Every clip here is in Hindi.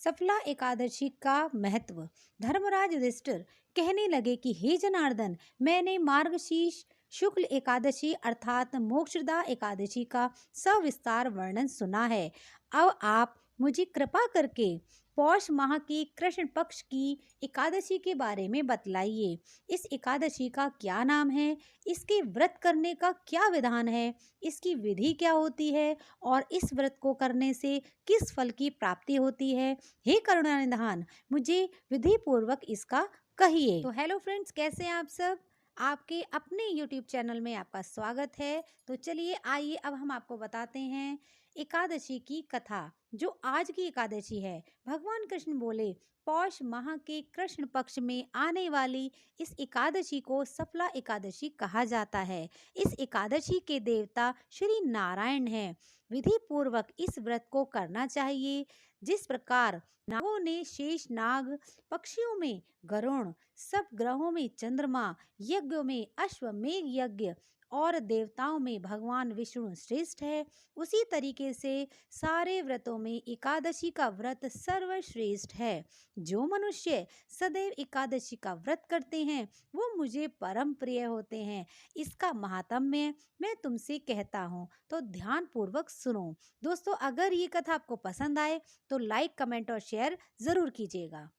सफला एकादशी का महत्व। धर्मराज युधिष्ठिर कहने लगे कि हे जनार्दन, मैंने मार्गशीर्ष शुक्ल एकादशी अर्थात मोक्षदा एकादशी का सविस्तार वर्णन सुना है। अब आप मुझे कृपा करके पौष माह की कृष्ण पक्ष की एकादशी के बारे में बतलाइए। इस एकादशी का क्या नाम है, इसके व्रत करने का क्या विधान है, इसकी विधि क्या होती है और इस व्रत को करने से किस फल की प्राप्ति होती है। हे करुणानिधान, मुझे विधि पूर्वक इसका कहिए। तो हेलो फ्रेंड्स, कैसे हैं आप सब। आपके अपने YouTube चैनल में आपका स्वागत है। तो चलिए आइए अब हम आपको बताते हैं एकादशी की कथा। जो आज की एकादशी है, भगवान कृष्ण बोले पौष माह के कृष्ण पक्ष में आने वाली इस एकादशी को सफला एकादशी कहा जाता है। इस एकादशी के देवता श्री नारायण हैं। विधि पूर्वक इस व्रत को करना चाहिए। जिस प्रकार नागों ने शेष नाग, पक्षियों में गरुण, सब ग्रहों में चंद्रमा, यज्ञों में अश्वमेघ यज्ञ और देवताओं में भगवान विष्णु श्रेष्ठ है, उसी तरीके से सारे व्रतों में एकादशी का व्रत सर्वश्रेष्ठ है। जो मनुष्य सदैव एकादशी का व्रत करते हैं वो मुझे परम प्रिय होते हैं। इसका महात्म्य मैं तुमसे कहता हूँ, तो ध्यान पूर्वक सुनो। दोस्तों, अगर ये कथा आपको पसंद आए तो लाइक, कमेंट और शेयर जरूर कीजिएगा।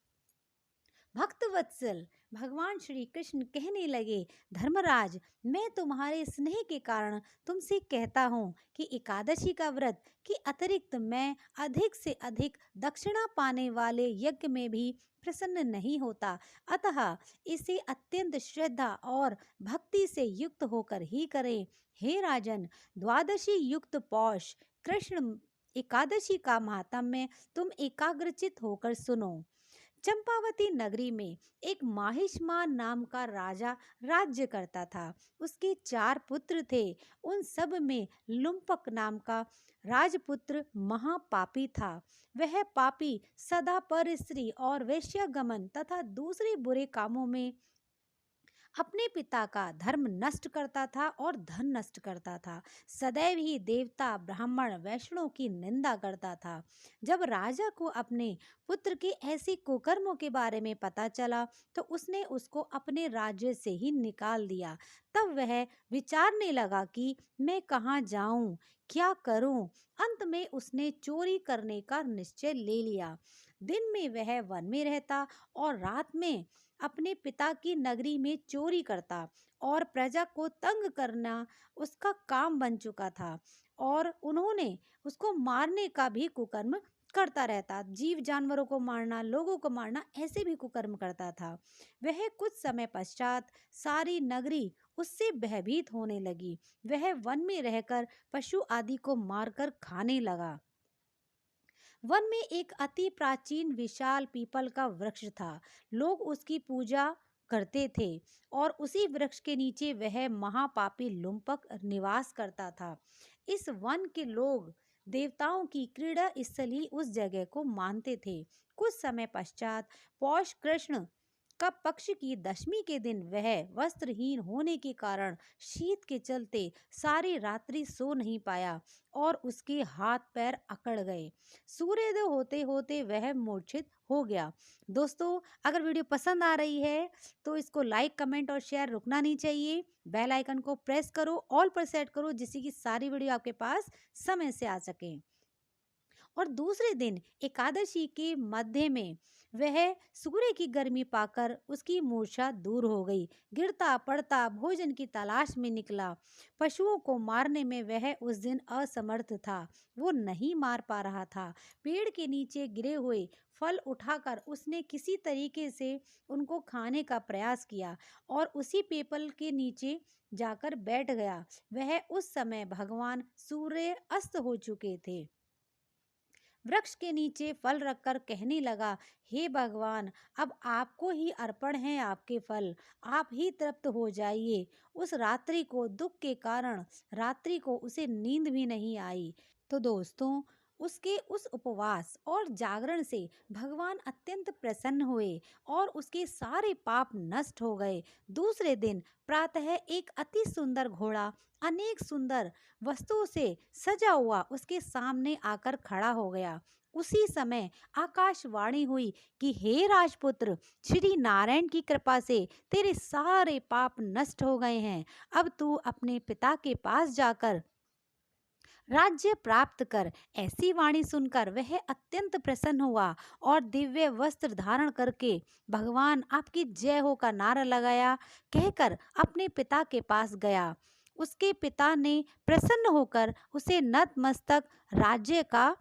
भक्त वत्सल भगवान श्री कृष्ण कहने लगे, धर्मराज, मैं तुम्हारे स्नेह के कारण तुमसे कहता हूँ कि एकादशी का व्रत के अतिरिक्त मैं अधिक से अधिक दक्षिणा पाने वाले यज्ञ में भी प्रसन्न नहीं होता। अतः इसे अत्यंत श्रद्धा और भक्ति से युक्त होकर ही करें। हे राजन, द्वादशी युक्त पौष कृष्ण एकादशी का महात्म्य तुम एकाग्रचित होकर सुनो। चंपावती नगरी में एक माहिष्मान नाम का राजा राज्य करता था। उसके 4 पुत्र थे। उन सब में लुम्पक नाम का राजपुत्र महापापी था। वह पापी सदा पर स्त्री और वेश्यागमन तथा दूसरे बुरे कामों में अपने पिता का धर्म नष्ट करता था और धन नष्ट करता था। सदैव ही देवता, ब्राह्मण, वैष्णव की निंदा करता था। जब राजा को अपने पुत्र के ऐसे कुकर्मों के बारे में पता चला तो उसने उसको अपने राज्य से ही निकाल दिया। तब वह विचारने लगा कि मैं कहाँ जाऊं, क्या करूं। अंत में उसने चोरी करने का निश्चय ले लिया। दिन में वह वन में रहता और रात में अपने पिता की नगरी में चोरी करता और प्रजा को तंग करना उसका काम बन चुका था। और उन्होंने उसको मारने का भी कुकर्म करता रहता। जीव जानवरों को मारना, लोगों को मारना, ऐसे भी कुकर्म करता था। वह कुछ समय पश्चात सारी नगरी उससे भयभीत होने लगी। वह वन में रहकर पशु आदि को मारकर खाने लगा। वन में एक अति प्राचीन विशाल पीपल का वृक्ष था। लोग उसकी पूजा करते थे और उसी वृक्ष के नीचे वह महापापी लुम्पक निवास करता था। इस वन के लोग देवताओं की क्रीड़ा स्थली उस जगह को मानते थे। कुछ समय पश्चात पौष कृष्ण का पक्ष की दशमी के दिन वह वस्त्रहीन होने के कारण शीत के चलते सारी रात्रि सो नहीं पाया और उसके हाथ पैर अकड़ गए। सूर्योदय होते होते वह मूर्छित हो गया। दोस्तों, अगर वीडियो पसंद आ रही है तो इसको लाइक, कमेंट और शेयर रुकना नहीं चाहिए। बेल आइकन को प्रेस करो, ऑल पर सेट करो, जिससे कि सारी वीडियो आपके पास समय से आ सके। और दूसरे दिन एकादशी के मध्य में वह सूर्य की गर्मी पाकर उसकी मूर्छा दूर हो गई। गिरता पड़ता भोजन की तलाश में निकला। पशुओं को मारने में वह उस दिन असमर्थ था। वो नहीं मार पा रहा था। पेड़ के नीचे गिरे हुए फल उठाकर उसने किसी तरीके से उनको खाने का प्रयास किया और उसी पीपल के नीचे जाकर बैठ गया। वह उस समय भगवान सूर्य अस्त हो चुके थे। वृक्ष के नीचे फल रखकर कहने लगा, हे भगवान, अब आपको ही अर्पण है आपके फल, आप ही तृप्त हो जाइए। उस रात्रि को दुख के कारण रात्रि को उसे नींद भी नहीं आई। तो दोस्तों, उसके उस उपवास और जागरण से भगवान अत्यंत प्रसन्न हुए और उसके सारे पाप नष्ट हो गए। दूसरे दिन प्रातः एक अति सुंदर घोड़ा अनेक सुंदर वस्तुओं से सजा हुआ उसके सामने आकर खड़ा हो गया। उसी समय आकाशवाणी हुई कि हे राजपुत्र, श्री नारायण की कृपा से तेरे सारे पाप नष्ट हो गए हैं। अब तू अपने पिता के पास जाकर राज्य प्राप्त कर। ऐसी वाणी सुनकर वह अत्यंत प्रसन्न हुआ और दिव्य वस्त्र धारण करके भगवान आपकी जय हो का नारा लगाया कहकर अपने पिता के पास गया। उसके पिता ने प्रसन्न होकर उसे नतमस्तक राज्य का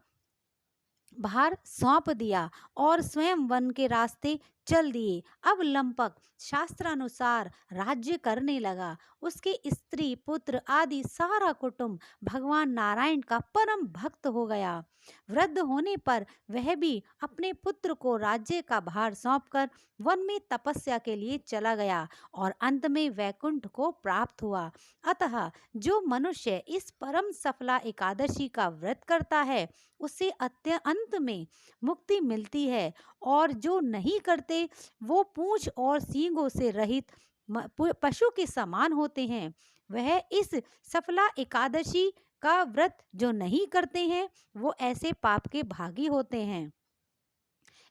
भार सौंप दिया और स्वयं वन के रास्ते चल दिए। अब लंपक शास्त्रानुसार राज्य करने लगा। उसके स्त्री पुत्र आदि सारा कुटुंब भगवान नारायण का परम भक्त हो गया। वृद्ध होने पर वह भी अपने पुत्र को राज्य का भार सौंपकर वन में तपस्या के लिए चला गया और अंत में वैकुंठ को प्राप्त हुआ। अतः जो मनुष्य इस परम सफला एकादशी का व्रत करता है उसे अंत में मुक्ति मिलती है, और जो नहीं करते वो पूंछ और सींगों से रहित पशु के समान होते हैं। वह इस सफला एकादशी का व्रत जो नहीं करते हैं वो ऐसे पाप के भागी होते हैं।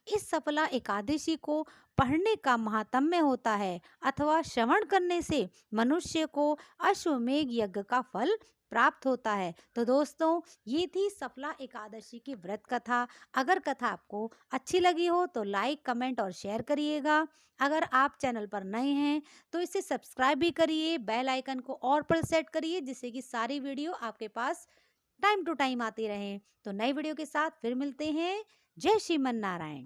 इस सफला एकादशी को पढ़ने का महात्म्य होता है अथवा श्रवण करने से मनुष्य को अश्वमेघ यज्ञ का फल प्राप्त होता है। तो दोस्तों, ये थी सफला एकादशी की व्रत कथा। अगर कथा आपको अच्छी लगी हो तो लाइक, कमेंट और शेयर करिएगा। अगर आप चैनल पर नए हैं तो इसे सब्सक्राइब भी करिए, बेल आइकन को और पर सेट करिए जिससे कि सारी वीडियो आपके पास टाइम टू टाइम आती रहे। तो नई वीडियो के साथ फिर मिलते हैं। जय श्रीमन नारायण।